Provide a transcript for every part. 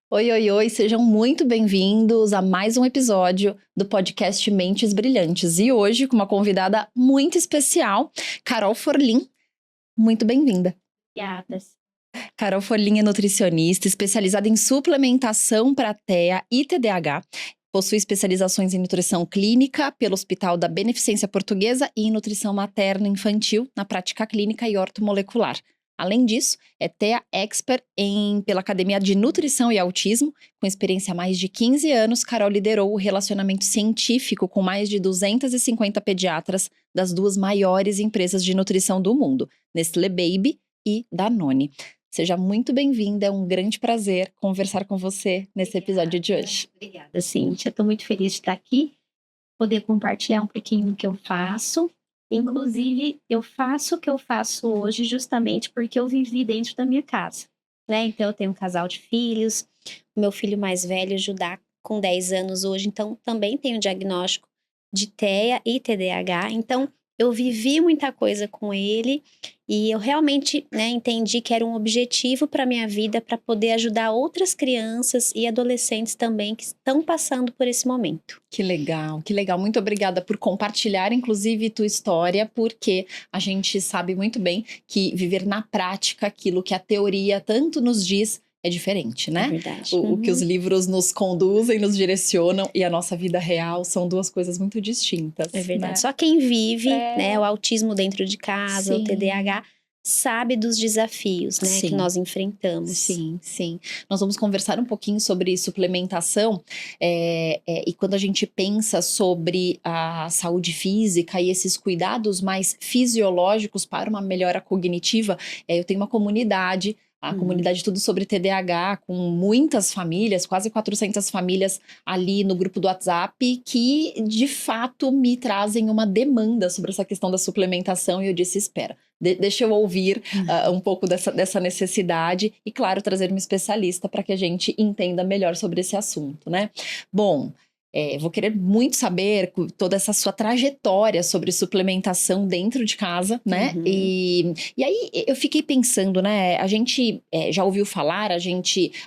Oi, oi, oi, sejam muito bem-vindos a mais um episódio do podcast Mentes Brilhantes. E hoje com uma convidada muito especial, Carol Forlim. Muito bem-vinda. Obrigada. Carol Forlim é nutricionista, especializada em suplementação para TEA e TDAH. Possui especializações em nutrição clínica pelo Hospital da Beneficência Portuguesa e em nutrição materno-infantil na prática clínica e ortomolecular. Além disso, é TEA Expert pela Academia de Nutrição e Autismo. Com experiência há mais de 15 anos, Carol liderou o relacionamento científico com mais de 250 pediatras das duas maiores empresas de nutrição do mundo, Nestlé Baby e Danone. Seja muito bem-vinda, é um grande prazer conversar com você nesse episódio de hoje. Obrigada, Cíntia. Estou muito feliz de estar aqui, poder compartilhar um pouquinho do que eu faço. Inclusive, eu faço o que eu faço hoje justamente porque eu vivi dentro da minha casa, né? Então, eu tenho um casal de filhos, o meu filho mais velho, Judá, com 10 anos hoje, então também tenho diagnóstico de TEA e TDAH. Então, eu vivi muita coisa com ele e eu realmente, entendi que era um objetivo para minha vida para poder ajudar outras crianças e adolescentes também que estão passando por esse momento. Que legal, que legal. Muito obrigada por compartilhar, inclusive, tua história, porque a gente sabe muito bem que viver na prática aquilo que a teoria tanto nos diz é diferente, né? É verdade. O que os livros nos conduzem, nos direcionam e a nossa vida real são duas coisas muito distintas. É verdade. Né? Só quem vive, o autismo dentro de casa, Sim. o TDAH, sabe dos desafios, que nós enfrentamos. Sim, sim. Nós vamos conversar um pouquinho sobre suplementação e quando a gente pensa sobre a saúde física e esses cuidados mais fisiológicos para uma melhora cognitiva, eu tenho uma comunidade, a comunidade Tudo Sobre TDAH, com muitas famílias, quase 400 famílias ali no grupo do WhatsApp, que de fato me trazem uma demanda sobre essa questão da suplementação e eu disse, espera, deixa eu ouvir um pouco dessa necessidade e, claro, trazer uma especialista para que a gente entenda melhor sobre esse assunto, né? Bom, vou querer muito saber toda essa sua trajetória sobre suplementação dentro de casa, né? E aí eu fiquei pensando, né? A gente já ouviu falar,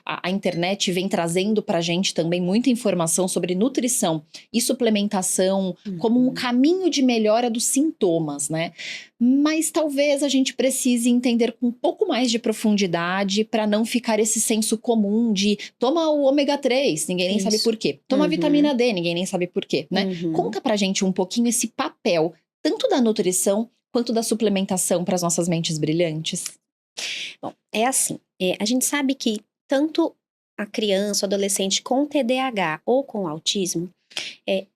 a internet vem trazendo pra gente também muita informação sobre nutrição e suplementação como um caminho de melhora dos sintomas, né? Mas talvez a gente precise entender com um pouco mais de profundidade para não ficar esse senso comum de toma o ômega 3, ninguém nem sabe por quê. Toma a vitamina D, ninguém nem sabe por quê, né? Conta pra gente um pouquinho esse papel, tanto da nutrição quanto da suplementação para as nossas mentes brilhantes. Bom, é assim, a gente sabe que tanto a criança, o adolescente com TDAH ou com autismo,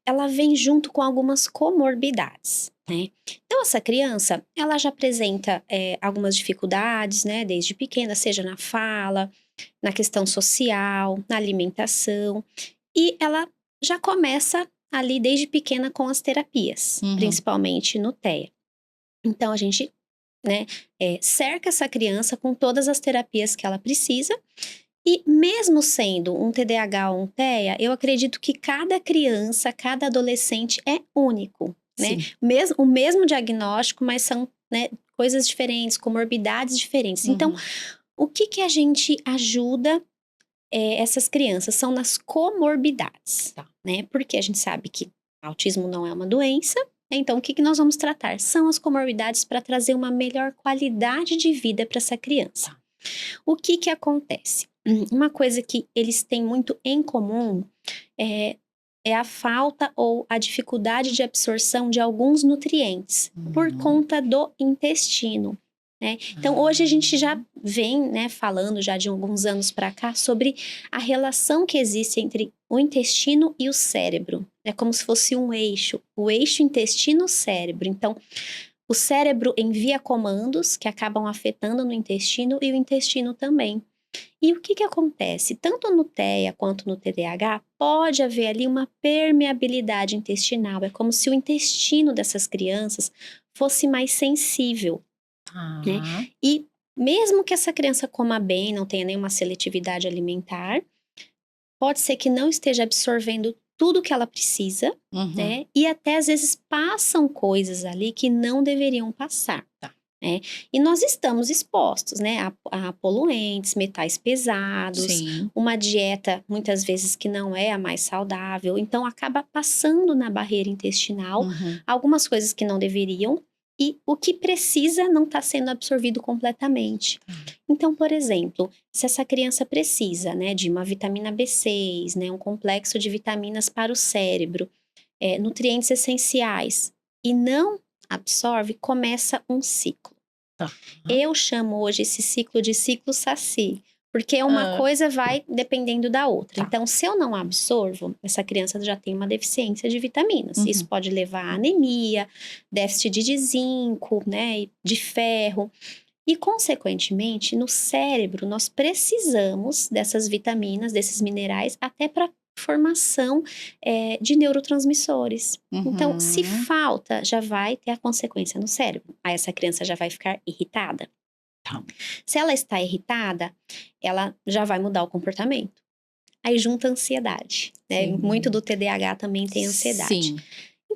ela vem junto com algumas comorbidades, né? Então, essa criança, ela já apresenta algumas dificuldades, né? Desde pequena, seja na fala, na questão social, na alimentação. E ela já começa ali desde pequena com as terapias, principalmente no TEA. Então, a gente, cerca essa criança com todas as terapias que ela precisa. E mesmo sendo um TDAH ou um TEA, eu acredito que cada criança, cada adolescente é único, né? O mesmo diagnóstico, mas são, coisas diferentes, comorbidades diferentes. Então, o que a gente ajuda essas crianças? São nas comorbidades, né? Porque a gente sabe que autismo não é uma doença, então o que nós vamos tratar? São as comorbidades para trazer uma melhor qualidade de vida para essa criança. O que acontece? Uma coisa que eles têm muito em comum é a falta ou a dificuldade de absorção de alguns nutrientes por conta do intestino, né? Então, hoje a gente já vem, falando já de alguns anos para cá sobre a relação que existe entre o intestino e o cérebro. É como se fosse um eixo, o eixo intestino-cérebro. Então, o cérebro envia comandos que acabam afetando no intestino e o intestino também. E o que acontece? Tanto no TEA quanto no TDAH, pode haver ali uma permeabilidade intestinal. É como se o intestino dessas crianças fosse mais sensível, né? E mesmo que essa criança coma bem, não tenha nenhuma seletividade alimentar, pode ser que não esteja absorvendo tudo que ela precisa, né? E até às vezes passam coisas ali que não deveriam passar. né? E nós estamos expostos, né, a poluentes, metais pesados, Sim. uma dieta muitas vezes que não é a mais saudável, então acaba passando na barreira intestinal Uhum. algumas coisas que não deveriam e o que precisa não está sendo absorvido completamente. Então, por exemplo, se essa criança precisa, né, de uma vitamina B6, né, um complexo de vitaminas para o cérebro, nutrientes essenciais, e não absorve, começa um ciclo. Tá. Eu chamo hoje esse ciclo de ciclo saci, porque uma Ah, coisa vai dependendo da outra. Tá. Então, se eu não absorvo, essa criança já tem uma deficiência de vitaminas. Isso Uhum. pode levar a anemia, déficit de zinco, né, e de ferro. E, consequentemente, no cérebro, nós precisamos dessas vitaminas, desses minerais, até para formação de neurotransmissores. Então, se Uhum. falta, já vai ter a consequência no cérebro. Aí essa criança já vai ficar irritada. Tá. Se ela está irritada, ela já vai mudar o comportamento. Aí junta a ansiedade, né? Muito Sim. do TDAH também tem ansiedade. Sim.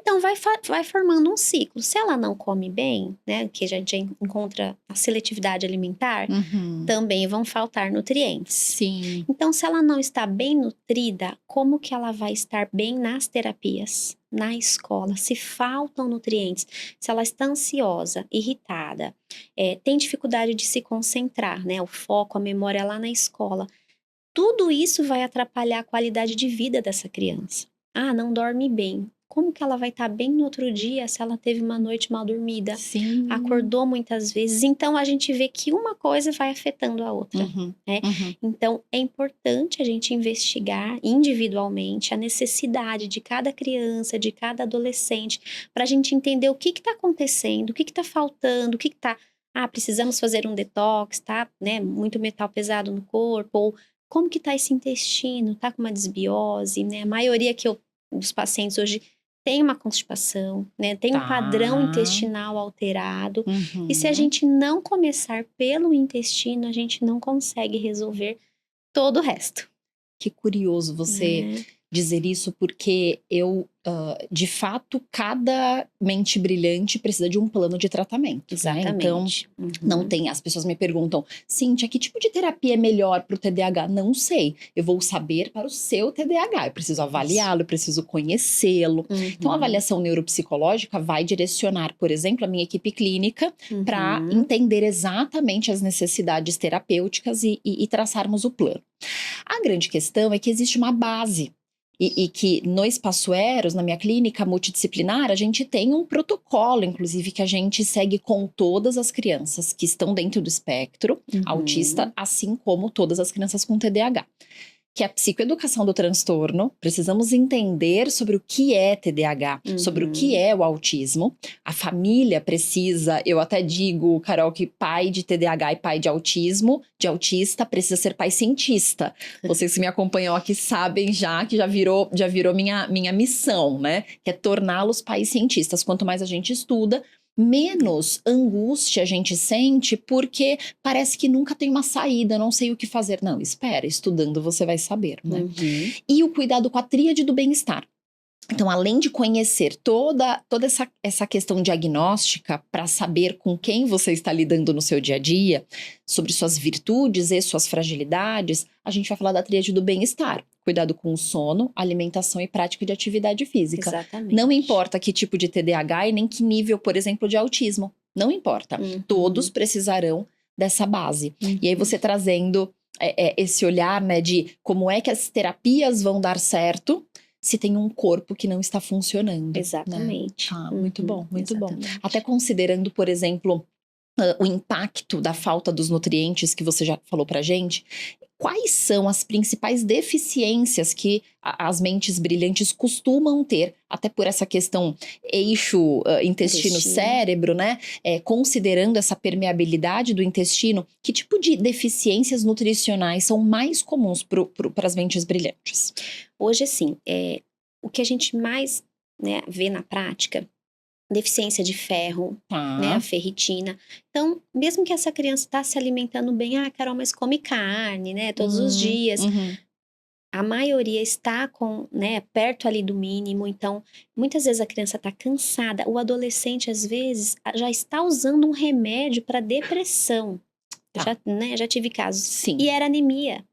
Então, vai formando um ciclo. Se ela não come bem, né, que a gente encontra a seletividade alimentar, Uhum. também vão faltar nutrientes. Sim. Então, se ela não está bem nutrida, como que ela vai estar bem nas terapias, na escola? Se faltam nutrientes, se ela está ansiosa, irritada, tem dificuldade de se concentrar, né, o foco, a memória lá na escola, tudo isso vai atrapalhar a qualidade de vida dessa criança. Ah, não dorme bem. Como que ela vai estar bem no outro dia se ela teve uma noite mal dormida? Sim. Acordou muitas vezes. Então, a gente vê que uma coisa vai afetando a outra, Uhum. né? Uhum. Então, é importante a gente investigar individualmente a necessidade de cada criança, de cada adolescente, para a gente entender o que está acontecendo, o que está faltando, o que está. Ah, precisamos fazer um detox, tá? Né? Muito metal pesado no corpo, ou como que tá esse intestino? Tá com uma desbiose, né? A maioria dos pacientes hoje tem uma constipação, né? Tem um padrão Tá. intestinal alterado. E se a Uhum. gente não começar pelo intestino, a gente não consegue resolver todo o resto, Que curioso você né? dizer isso, porque eu, de fato, cada mente brilhante precisa de um plano de tratamento, né? Então, Exatamente. não Uhum. tem. As pessoas me perguntam, Cíntia, que tipo de terapia é melhor para o TDAH? Não sei. Eu vou saber para o seu TDAH. Eu preciso Isso. avaliá-lo, eu preciso conhecê-lo. Então, a Uhum. avaliação neuropsicológica vai direcionar, por exemplo, a minha equipe clínica para Uhum. entender exatamente as necessidades terapêuticas e traçarmos o plano. A grande questão é que existe uma base. E que no Espaço Eros, na minha clínica multidisciplinar, a gente tem um protocolo, inclusive, que a gente segue com todas as crianças que estão dentro do espectro autista, Uhum. assim como todas as crianças com TDAH, que é a psicoeducação do transtorno. Precisamos entender sobre o que é TDAH, sobre o que Uhum. é o autismo. A família precisa, eu até digo, Carol, que pai de TDAH e pai de autismo, de autista, precisa ser pai cientista. Vocês que me acompanham aqui sabem já que já virou minha missão, né? Que é torná-los pais cientistas. Quanto mais a gente estuda, menos angústia a gente sente, porque parece que nunca tem uma saída, eu não sei o que fazer. Não, espera, estudando você vai saber, né? Uhum. E o cuidado com a tríade do bem-estar. Então, além de conhecer toda essa questão diagnóstica para saber com quem você está lidando no seu dia a dia, sobre suas virtudes e suas fragilidades, a gente vai falar da tríade do bem-estar. Cuidado com o sono, alimentação e prática de atividade física. Não Exatamente. importa que tipo de TDAH e nem que nível, por exemplo, de autismo. Não importa. Todos Uhum. precisarão dessa base. E aí Uhum. você trazendo esse olhar, né, de como é que as terapias vão dar certo se tem um corpo que não está funcionando, né? Exatamente. Tá, muito Uhum. bom, muito bom. Até Exatamente. considerando, por exemplo, o impacto da falta dos nutrientes que você já falou pra gente, quais são as principais deficiências que as mentes brilhantes costumam ter, até por essa questão eixo Intestino. intestino-cérebro, né? Considerando essa permeabilidade do intestino, que tipo de deficiências nutricionais são mais comuns para as mentes brilhantes? Hoje, assim, o que a gente mais, né, vê na prática, deficiência de ferro, né, a Tá. ferritina. Então, mesmo que essa criança está se alimentando bem, ah, Carol, mas come carne, né, todos os dias. Uhum. a maioria está com, né, perto ali do mínimo, então muitas vezes a criança está cansada, o adolescente às vezes já está usando um remédio para depressão. Eu Tá. já, né, já tive casos. Sim. E era anemia.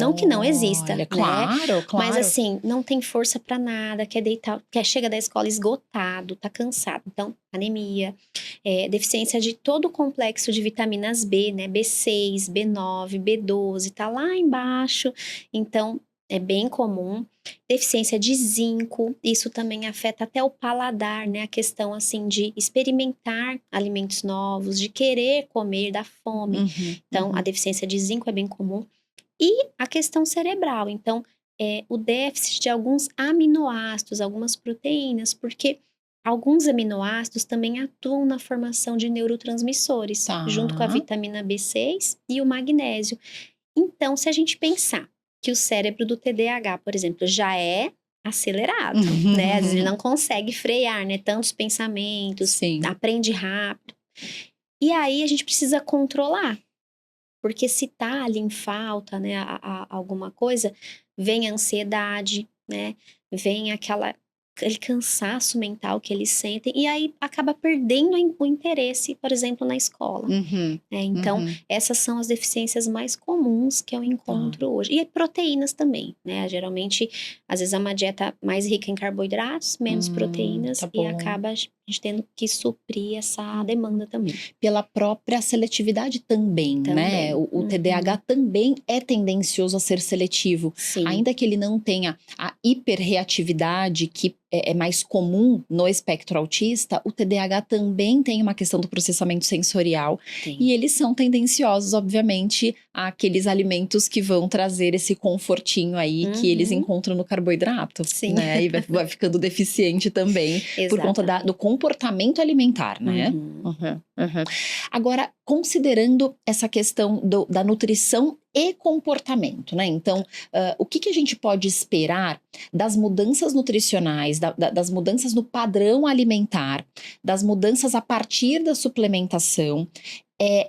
Não que não exista, Olha, né? claro, Mas claro. assim, não tem força para nada, quer deitar, chega da escola esgotado, tá cansado. Então, anemia, deficiência de todo o complexo de vitaminas B, né? B6, B9, B12, tá lá embaixo. Então, é bem comum. Deficiência de zinco, isso também afeta até o paladar, né? A questão assim de experimentar alimentos novos, de querer comer, da fome. Então, a deficiência de zinco é bem comum. E a questão cerebral, então, o déficit de alguns aminoácidos, algumas proteínas, porque alguns aminoácidos também atuam na formação de neurotransmissores, Tá. junto com a vitamina B6 e o magnésio. Então, se a gente pensar que o cérebro do TDAH, por exemplo, já é acelerado, né? Às vezes ele não consegue frear, né? Tantos pensamentos, Sim. aprende rápido. E aí a gente precisa controlar. Porque se tá ali em falta, né, alguma coisa, vem a ansiedade, né, vem aquele cansaço mental que eles sentem, e aí acaba perdendo o interesse, por exemplo, na escola. Então, essas são as deficiências mais comuns que eu encontro hoje. E proteínas também, né? Geralmente, às vezes é uma dieta mais rica em carboidratos, menos proteínas, Tá e bom. acaba a gente tendo que suprir essa demanda também. Pela própria seletividade também, né? O TDAH também é tendencioso a ser seletivo. Sim. Ainda que ele não tenha a hiperreatividade que é mais comum no espectro autista, o TDAH também tem uma questão do processamento sensorial. Tem. E eles são tendenciosos, obviamente, àqueles alimentos que vão trazer esse confortinho aí que eles encontram no carboidrato. Sim. Né? E vai ficando deficiente também por conta do comportamento alimentar, né? Agora, considerando essa questão da nutrição e comportamento, né? Então, o que a gente pode esperar das mudanças nutricionais, das mudanças no padrão alimentar, das mudanças a partir da suplementação,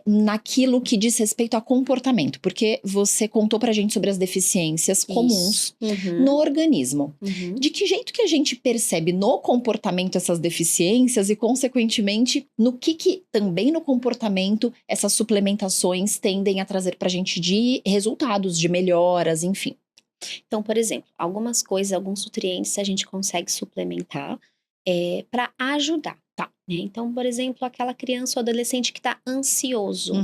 naquilo que diz respeito a comportamento? Porque você contou pra gente sobre as deficiências comuns no organismo. De que jeito que a gente percebe no comportamento essas deficiências e, consequentemente, no que também no comportamento essas suplementações tendem a trazer pra gente de resultados, de melhoras, enfim? Então, por exemplo, algumas coisas, alguns nutrientes a gente consegue suplementar para ajudar. Tá. Então, por exemplo, aquela criança ou adolescente que está ansioso.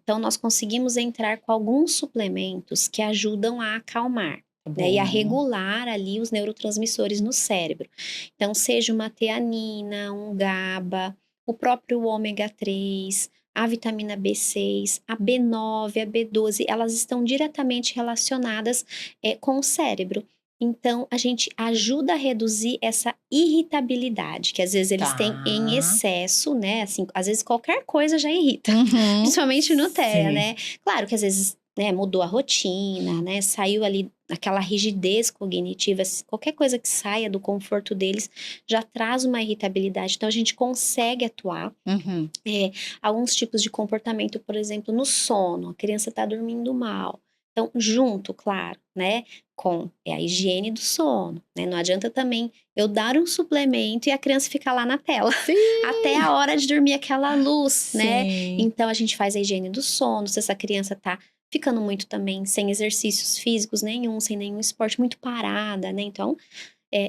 Então, nós conseguimos entrar com alguns suplementos que ajudam a acalmar. Né, e a regular ali os neurotransmissores no cérebro. Então, seja uma teanina, um GABA, o próprio ômega 3, a vitamina B6, a B9, a B12, elas estão diretamente relacionadas com o cérebro. Então, a gente ajuda a reduzir essa irritabilidade, que às vezes eles têm em excesso, né? Assim, às vezes qualquer coisa já irrita, principalmente no TEA, né? Claro que às vezes, né, mudou a rotina, né? Saiu ali aquela rigidez cognitiva, qualquer coisa que saia do conforto deles já traz uma irritabilidade. Então, a gente consegue atuar. Alguns tipos de comportamento, por exemplo, no sono, a criança está dormindo mal. Então, junto, claro, né, com a higiene do sono, né? Não adianta também eu dar um suplemento e a criança ficar lá na tela. Até a hora de dormir aquela luz, né? Então, a gente faz a higiene do sono. Se essa criança tá ficando muito também sem exercícios físicos nenhum, sem nenhum esporte, muito parada, né? Então,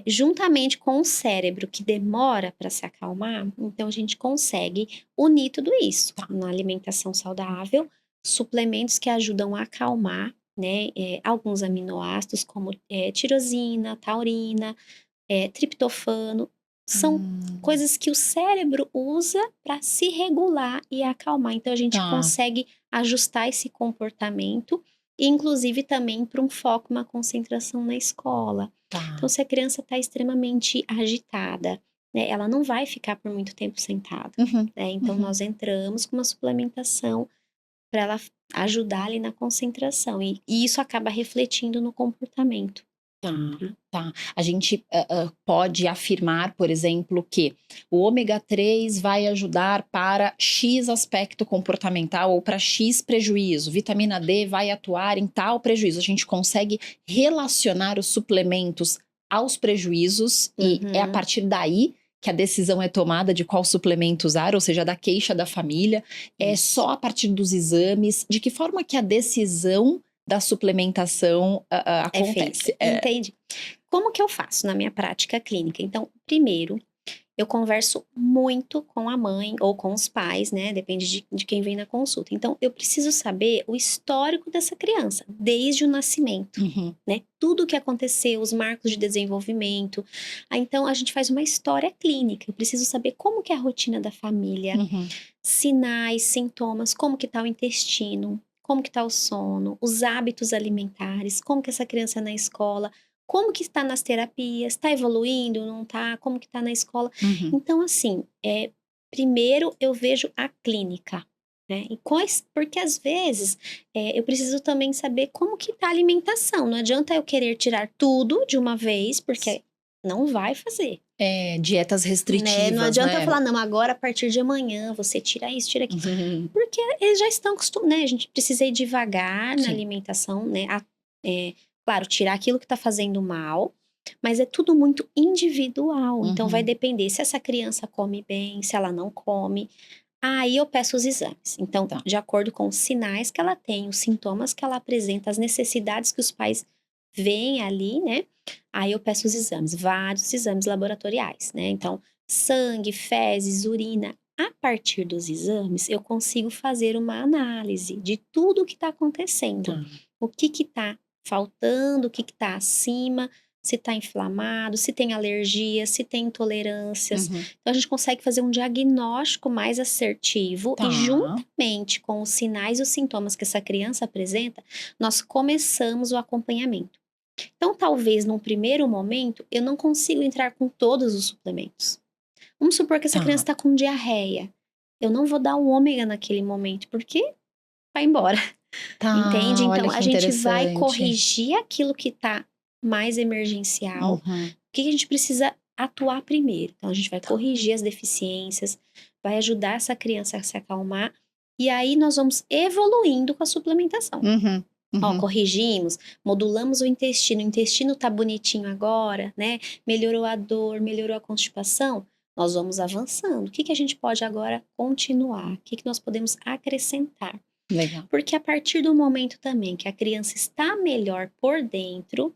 juntamente com o cérebro que demora para se acalmar, então a gente consegue unir tudo isso na alimentação saudável, suplementos que ajudam a acalmar, né? Alguns aminoácidos como tirosina, taurina, triptofano, são coisas que o cérebro usa para se regular e acalmar. Então a gente consegue ajustar esse comportamento e inclusive também para um foco, uma concentração na escola. Então, se a criança está extremamente agitada, né, ela não vai ficar por muito tempo sentada. Né? Então, nós entramos com uma suplementação para ela ajudar ali na concentração. E isso acaba refletindo no comportamento. Tá, tá. A gente pode afirmar, por exemplo, que o ômega 3 vai ajudar para X aspecto comportamental ou para X prejuízo. Vitamina D vai atuar em tal prejuízo. A gente consegue relacionar os suplementos aos prejuízos e é a Uhum. partir daí que a decisão é tomada de qual suplemento usar, ou seja, da queixa da família. É Isso. só a partir dos exames. De que forma que a decisão da suplementação É feita. acontece? Entende? Como que eu faço na minha prática clínica? Então, primeiro, eu converso muito com a mãe ou com os pais, né? Depende de quem vem na consulta. Então, eu preciso saber o histórico dessa criança, desde o nascimento, Uhum, né? Tudo o que aconteceu, os marcos de desenvolvimento. Então, a gente faz uma história clínica. Eu preciso saber como que é a rotina da família, uhum, sinais, sintomas, como que tá o intestino, como que tá o sono, os hábitos alimentares, como que essa criança é na escola, como que está nas terapias, está evoluindo, não tá, como que tá na escola. uhum. Então, assim, primeiro eu vejo a clínica, né? E porque às vezes eu preciso também saber como que tá a alimentação. Não adianta eu querer tirar tudo de uma vez, porque não vai fazer. Dietas Né? Não restritivas, adianta eu né? falar, não, agora a partir de amanhã você tira isso, tira aquilo. Uhum. Porque eles já estão acostumados, né? A gente precisa ir devagar na Sim. alimentação, né? Claro, tirar aquilo que tá fazendo mal, mas é tudo muito individual. Então vai Uhum. depender se essa criança come bem, se ela não come. Aí eu peço os exames. Então, Tá. de acordo com os sinais que ela tem, os sintomas que ela apresenta, as necessidades que os pais veem ali, né? Aí eu peço os exames, vários exames laboratoriais, né? Então, sangue, fezes, urina. A partir dos exames, eu consigo fazer uma análise de tudo o que está acontecendo. Tá. O que está faltando, o que está acima, se está inflamado, se tem alergia, se tem intolerâncias. Uhum. Então, a gente consegue fazer um diagnóstico mais assertivo e, Tá. juntamente com os sinais e os sintomas que essa criança apresenta, nós começamos o acompanhamento. Então, talvez num primeiro momento eu não consiga entrar com todos os suplementos. Vamos supor que essa criança Tá. está com diarreia. Eu não vou dar o ômega naquele momento, porque vai embora, entende? Tá. Olha Então, a que gente vai interessante. corrigir aquilo que está mais emergencial. O Uhum. que a gente precisa atuar primeiro? Então, a gente vai Tá. corrigir as deficiências, vai ajudar essa criança a se acalmar, e aí nós vamos evoluindo com a suplementação. Uhum. Ó, Uhum. corrigimos, modulamos o intestino tá bonitinho agora, né? Melhorou a dor, melhorou a constipação. Nós vamos avançando. O que que a gente pode agora continuar? O que que nós podemos acrescentar? Legal. Porque a partir do momento também que a criança está melhor por dentro,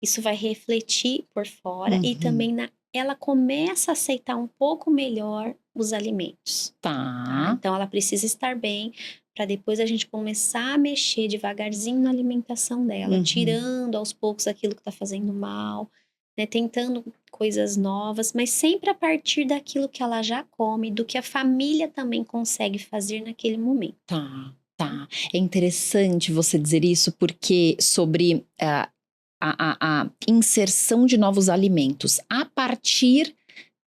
isso vai refletir por fora e Uhum. também ela começa a aceitar um pouco melhor os alimentos, tá? Tá. Então ela precisa estar bem para depois a gente começar a mexer devagarzinho na alimentação dela, Uhum. tirando aos poucos aquilo que está fazendo mal, né? Tentando coisas novas, mas sempre a partir daquilo que ela já come, do que a família também consegue fazer naquele momento. Tá. Tá. É interessante você dizer isso porque sobre a inserção de novos alimentos a partir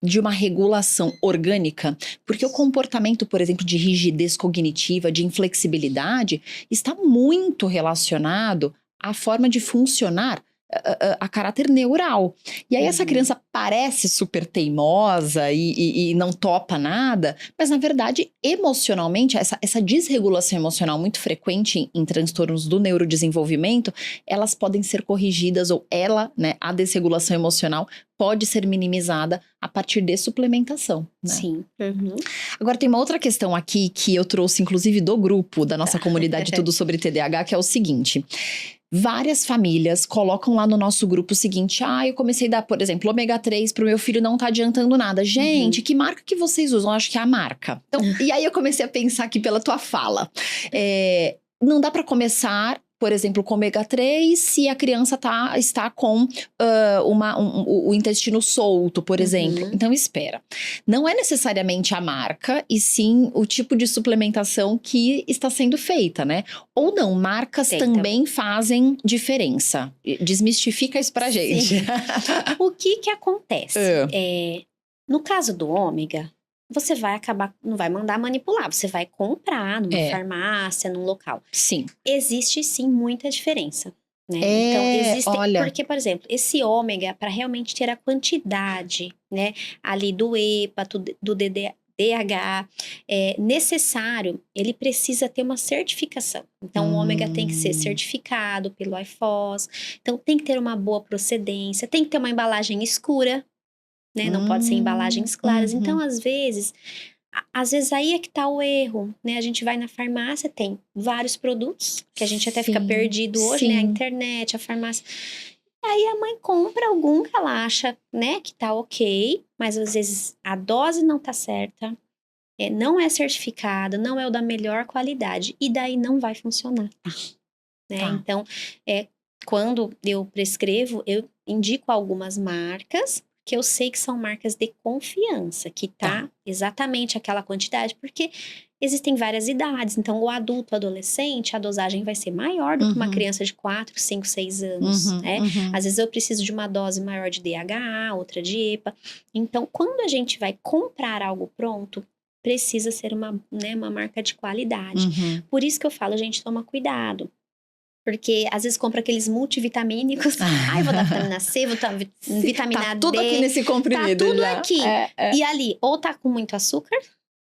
de uma regulação orgânica, porque o comportamento, por exemplo, de rigidez cognitiva, de inflexibilidade, está muito relacionado à forma de funcionar a caráter neural. E aí essa Uhum. criança parece super teimosa e não topa nada, mas na verdade, emocionalmente, essa desregulação emocional muito frequente em transtornos do neurodesenvolvimento, elas podem ser corrigidas, ou ela, né, a desregulação emocional, pode ser minimizada a partir de suplementação, né? Sim. Uhum. Agora tem uma outra questão aqui que eu trouxe inclusive do grupo da nossa Tá. comunidade Tudo Sobre TDAH, que é o seguinte: várias famílias colocam lá no nosso grupo o seguinte: eu comecei a dar, por exemplo, ômega 3 pro meu filho, não tá adiantando nada. Gente, Uhum. que marca que vocês usam? Acho que é a marca. Então, e aí eu comecei a pensar aqui pela tua fala. Não dá para começar, por exemplo, com ômega 3 se a criança está com o intestino solto, por exemplo. Uhum. Então, espera. Não é necessariamente a marca, e sim o tipo de suplementação que está sendo feita, né? Ou não, marcas Tem também fazem diferença. Desmistifica isso pra Sim. gente. O que que acontece? No caso do ômega, você vai acabar, não vai mandar manipular, você vai comprar numa farmácia, num local. Sim. Existe sim muita diferença. né? Então, existem, olha, porque, por exemplo, esse ômega, para realmente ter a quantidade, né, ali do EPA, do DDH, necessário, ele precisa ter uma certificação. Então, o ômega tem que ser certificado pelo IFOS, então tem que ter uma boa procedência, tem que ter uma embalagem escura, né? Não pode ser embalagens claras. Então, às vezes aí é que tá o erro, né? A gente vai na farmácia, tem vários produtos, que a gente até fica perdido hoje, né? A internet, a farmácia. Aí a mãe compra algum que ela acha, né, que tá ok, mas às vezes a dose não tá certa, não é certificada, não é o da melhor qualidade, e daí não vai funcionar, né? Tá. Então, quando eu prescrevo, eu indico algumas marcas, que eu sei que são marcas de confiança, que tá exatamente aquela quantidade, porque existem várias idades. Então, o adulto, adolescente, a dosagem vai ser maior do que uma criança de 4, 5, 6 anos, né? Às vezes eu preciso de uma dose maior de DHA, outra de EPA. Então, quando a gente vai comprar algo pronto, precisa ser uma marca de qualidade. Por isso que eu falo, gente, toma cuidado. Porque às vezes compra aqueles multivitamínicos. Ai, vou dar vitamina C, vou dar vitamina tá D. tudo aqui nesse comprimido. Tá tudo já. aqui. E ali, ou tá com muito açúcar,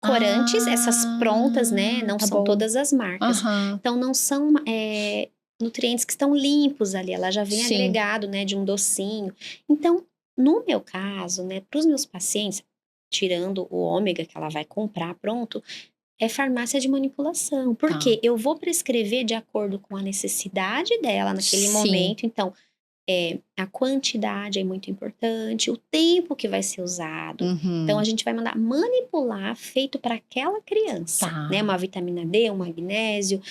corantes, essas prontas, né? Não tá são bom. todas as marcas. Então, não são nutrientes que estão limpos ali. Ela já vem agregado, né? De um docinho. Então, no meu caso, né? Para os meus pacientes, tirando o ômega que ela vai comprar pronto, é farmácia de manipulação. Porque eu vou prescrever de acordo com a necessidade dela naquele momento. Então, a quantidade é muito importante, o tempo que vai ser usado. Então, a gente vai mandar manipular feito para aquela criança, né? Uma vitamina D, um magnésio,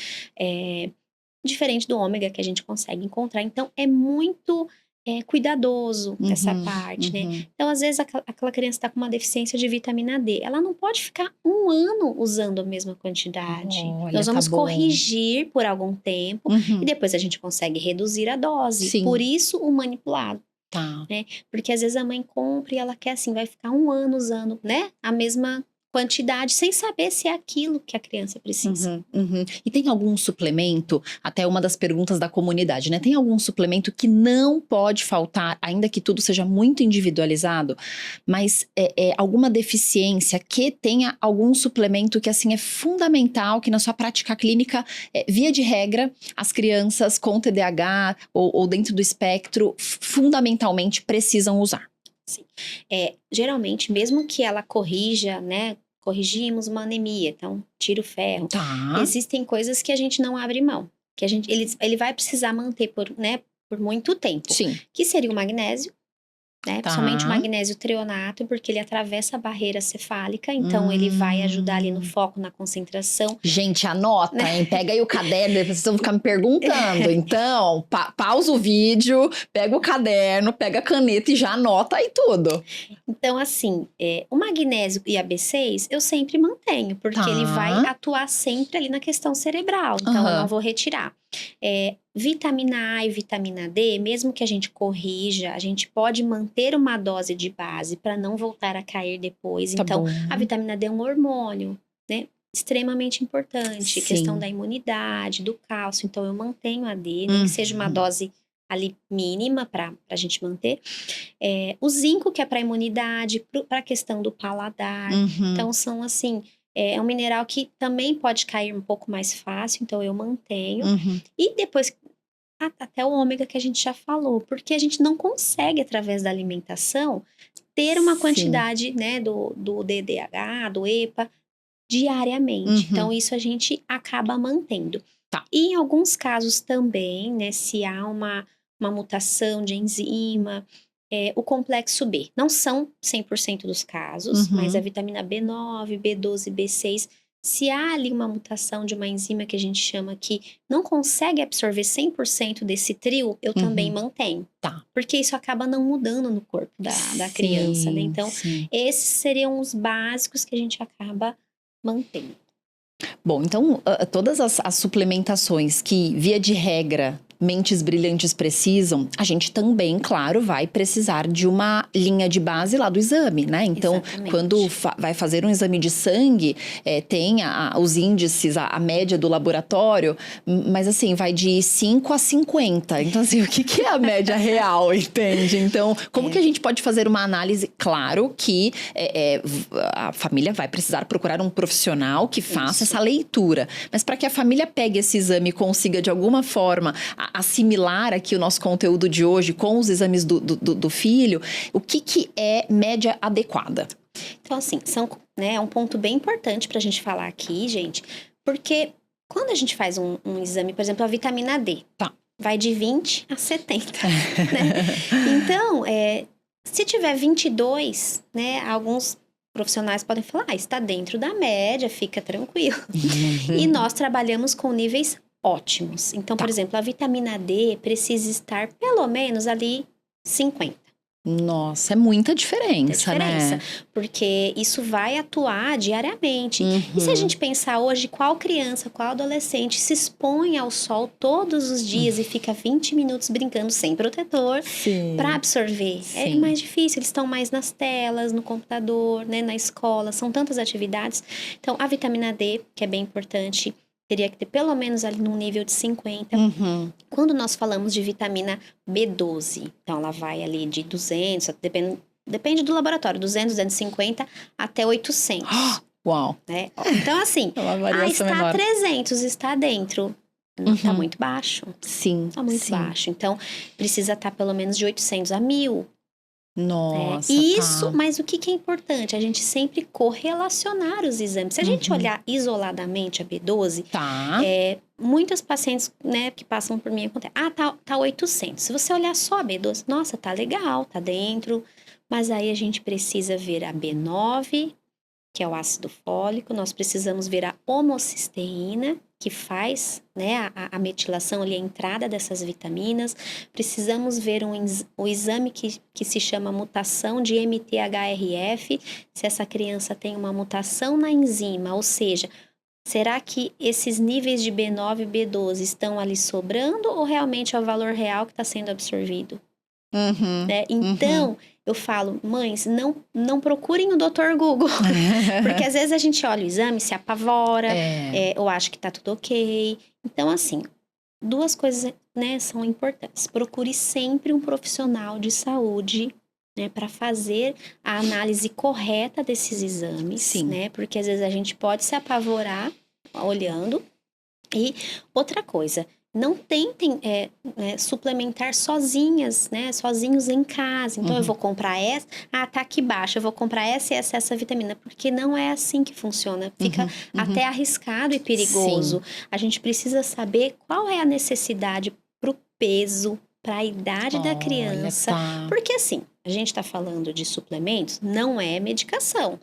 diferente do ômega que a gente consegue encontrar. Então, é muito cuidadoso essa parte, né? Então, às vezes, aquela criança está com uma deficiência de vitamina D. Ela não pode ficar um ano usando a mesma quantidade. Olha, Nós vamos corrigir por algum tempo e depois a gente consegue reduzir a dose. Por isso, o manipulado. Né? Porque às vezes a mãe compra e ela quer assim, vai ficar um ano usando, né? A mesma quantidade, sem saber se é aquilo que a criança precisa. E tem algum suplemento, até uma das perguntas da comunidade, né? Tem algum suplemento que não pode faltar, ainda que tudo seja muito individualizado, mas alguma deficiência que tenha algum suplemento que assim é fundamental, que na sua prática clínica, via de regra, as crianças com TDAH ou dentro do espectro, fundamentalmente precisam usar? Sim. Geralmente, mesmo que ela corrija, né? Corrigimos uma anemia, então tira o ferro. Existem coisas que a gente não abre mão, que ele vai precisar manter por muito tempo. Que seria o magnésio, né? Principalmente o magnésio treonato, porque ele atravessa a barreira cefálica, então ele vai ajudar ali no foco, na concentração. Gente, anota, hein? Pega aí o caderno, depois vocês vão ficar me perguntando. Então, pausa o vídeo, pega o caderno, pega a caneta e já anota aí tudo. Então, assim, o magnésio e a B6 eu sempre mantenho, porque ele vai atuar sempre ali na questão cerebral, então eu não vou retirar. Vitamina A e vitamina D, mesmo que a gente corrija, a gente pode manter uma dose de base para não voltar a cair depois. Então, a vitamina D é um hormônio, né? Extremamente importante. Questão da imunidade, do cálcio. Então, eu mantenho a D, nem que seja uma dose ali mínima para a gente manter. O zinco, que é para a imunidade, para a questão do paladar. Então, são assim... É um mineral que também pode cair um pouco mais fácil, então eu mantenho. E depois, até o ômega que a gente já falou, porque a gente não consegue, através da alimentação, ter uma quantidade, né, do DDH, do EPA, diariamente. Então, isso a gente acaba mantendo. E em alguns casos também, né, se há uma mutação de enzima... o complexo B. Não são 100% dos casos, mas a vitamina B9, B12, B6, se há ali uma mutação de uma enzima que a gente chama que não consegue absorver 100% desse trio, eu também mantenho. Porque isso acaba não mudando no corpo da criança, né? Então, esses seriam os básicos que a gente acaba mantendo. Bom, então todas as suplementações que, via de regra, mentes brilhantes precisam, a gente também, claro, vai precisar de uma linha de base lá do exame, né? Então, Exatamente. quando vai fazer um exame de sangue, tem os índices, a média do laboratório, mas assim, vai de 5 a 50. Então, assim, o que é a média real, entende? Então, como que a gente pode fazer uma análise? Claro que a família vai precisar procurar um profissional que faça essa leitura, mas para que a família pegue esse exame e consiga, de alguma forma, assimilar aqui o nosso conteúdo de hoje com os exames do filho, o que é média adequada? Então, assim, é um ponto bem importante pra gente falar aqui, gente, porque quando a gente faz um exame, por exemplo, a vitamina D, vai de 20 a 70, né? Então, se tiver 22, né, alguns profissionais podem falar, está dentro da média, fica tranquilo. E nós trabalhamos com níveis ótimos. Então, por exemplo, a vitamina D precisa estar pelo menos ali 50. Nossa, é muita diferença, né? Porque isso vai atuar diariamente. E se a gente pensar hoje, qual criança, qual adolescente se expõe ao sol todos os dias e fica 20 minutos brincando sem protetor para absorver? É mais difícil, eles estão mais nas telas, no computador, né, na escola, são tantas atividades. Então, a vitamina D, que é bem importante, teria que ter pelo menos ali num nível de 50. Quando nós falamos de vitamina B12, então ela vai ali de 200, depende do laboratório, 200, 250 até 800. Uau! Né? Então, assim, está menor. 300, está dentro. Está muito baixo. Sim. Está muito baixo. Então, precisa estar pelo menos de 800 a 1000. Nossa, Isso, mas o que é importante? A gente sempre correlacionar os exames. Se a gente olhar isoladamente a B12, muitas pacientes, né, que passam por mim, tá 800. Se você olhar só a B12, nossa, tá legal, tá dentro. Mas aí a gente precisa ver a B9, que é o ácido fólico. Nós precisamos ver a homocisteína, que faz, né, a metilação ali, a entrada dessas vitaminas. Precisamos ver o exame que se chama mutação de MTHRF, se essa criança tem uma mutação na enzima, ou seja, será que esses níveis de B9 e B12 estão ali sobrando ou realmente é o valor real que está sendo absorvido? Então, eu falo, mães, não procurem o Dr. Google, porque às vezes a gente olha o exame, se apavora, ou acha que tá tudo ok. Então, assim, duas coisas, né, são importantes. Procure sempre um profissional de saúde, né, para fazer a análise correta desses exames, né, porque às vezes a gente pode se apavorar olhando. E outra coisa, não tentem suplementar sozinhas, né? Sozinhos em casa. Então, eu vou comprar essa. Tá aqui baixo. Eu vou comprar essa vitamina. Porque não é assim que funciona. Fica até arriscado e perigoso. A gente precisa saber qual é a necessidade pro peso, para a idade da criança. Porque, assim, a gente está falando de suplementos, não é medicação.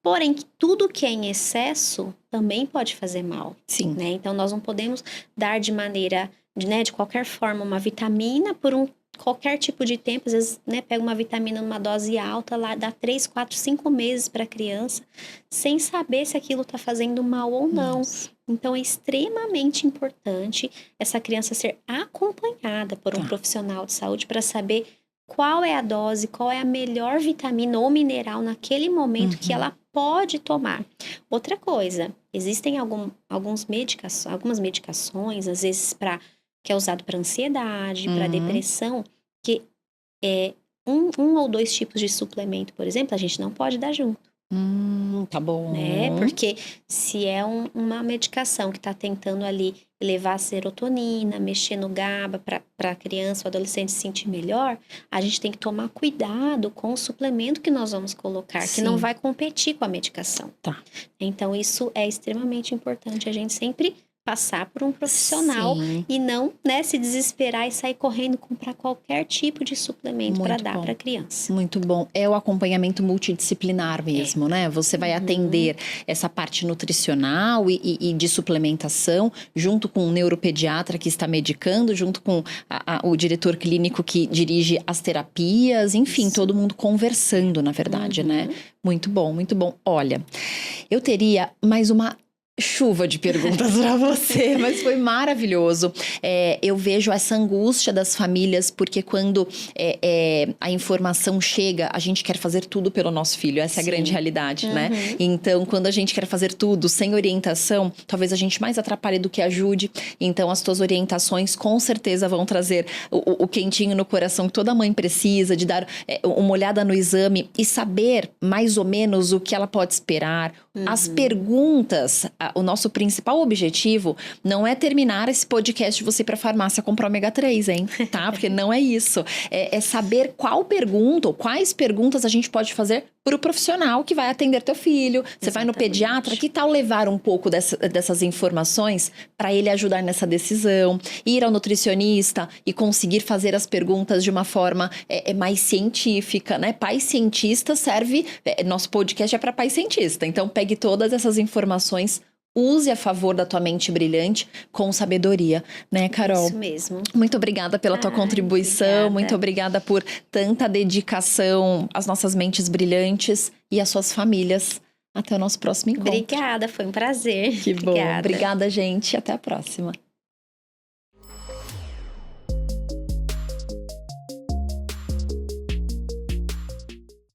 Porém, tudo que é em excesso também pode fazer mal. Né? Então, nós não podemos dar de maneira, de qualquer forma, uma vitamina por qualquer tipo de tempo. Às vezes, né, pega uma vitamina numa dose alta, lá dá 3, 4, 5 meses para a criança, sem saber se aquilo está fazendo mal ou não. Então, é extremamente importante essa criança ser acompanhada por um profissional de saúde para saber qual é a dose, qual é a melhor vitamina ou mineral naquele momento que ela pode tomar. Outra coisa, existem algumas medicações, às vezes que é usado para ansiedade, para depressão, que um ou 2 tipos de suplemento, por exemplo, a gente não pode dar junto. Tá bom. Né? Porque se é uma medicação que está tentando ali elevar a serotonina, mexer no GABA para a criança ou adolescente se sentir melhor, a gente tem que tomar cuidado com o suplemento que nós vamos colocar, que não vai competir com a medicação. Então, isso é extremamente importante, a gente sempre passar por um profissional e não, né, se desesperar e sair correndo comprar qualquer tipo de suplemento para dar para a criança. Muito bom. É o acompanhamento multidisciplinar mesmo, né? Você vai atender essa parte nutricional e de suplementação, junto com o neuropediatra que está medicando, junto com o diretor clínico que dirige as terapias, enfim, todo mundo conversando, na verdade, né? Muito bom, muito bom. Olha, eu teria mais uma chuva de perguntas para você, mas foi maravilhoso. Eu vejo essa angústia das famílias, porque quando a informação chega, a gente quer fazer tudo pelo nosso filho. Essa é a grande realidade, né? Então, quando a gente quer fazer tudo sem orientação, talvez a gente mais atrapalhe do que ajude. Então, as tuas orientações com certeza vão trazer o quentinho no coração que toda mãe precisa, de dar uma olhada no exame e saber mais ou menos o que ela pode esperar. As perguntas, o nosso principal objetivo não é terminar esse podcast de você ir pra farmácia comprar ômega 3, hein? Tá? Porque não é isso. É saber qual pergunta ou quais perguntas a gente pode fazer pro profissional que vai atender teu filho. Você vai no pediatra, que tal levar um pouco dessas informações para ele ajudar nessa decisão? Ir ao nutricionista e conseguir fazer as perguntas de uma forma mais científica, né? Pai cientista serve... nosso podcast é para pai cientista. Então, pegue todas essas informações, use a favor da tua mente brilhante com sabedoria, né, Carol? Isso mesmo. Muito obrigada pela tua contribuição, obrigada. Muito obrigada por tanta dedicação às nossas mentes brilhantes e às suas famílias. Até o nosso próximo encontro. Obrigada, foi um prazer. Que bom. Obrigada, gente. Até a próxima.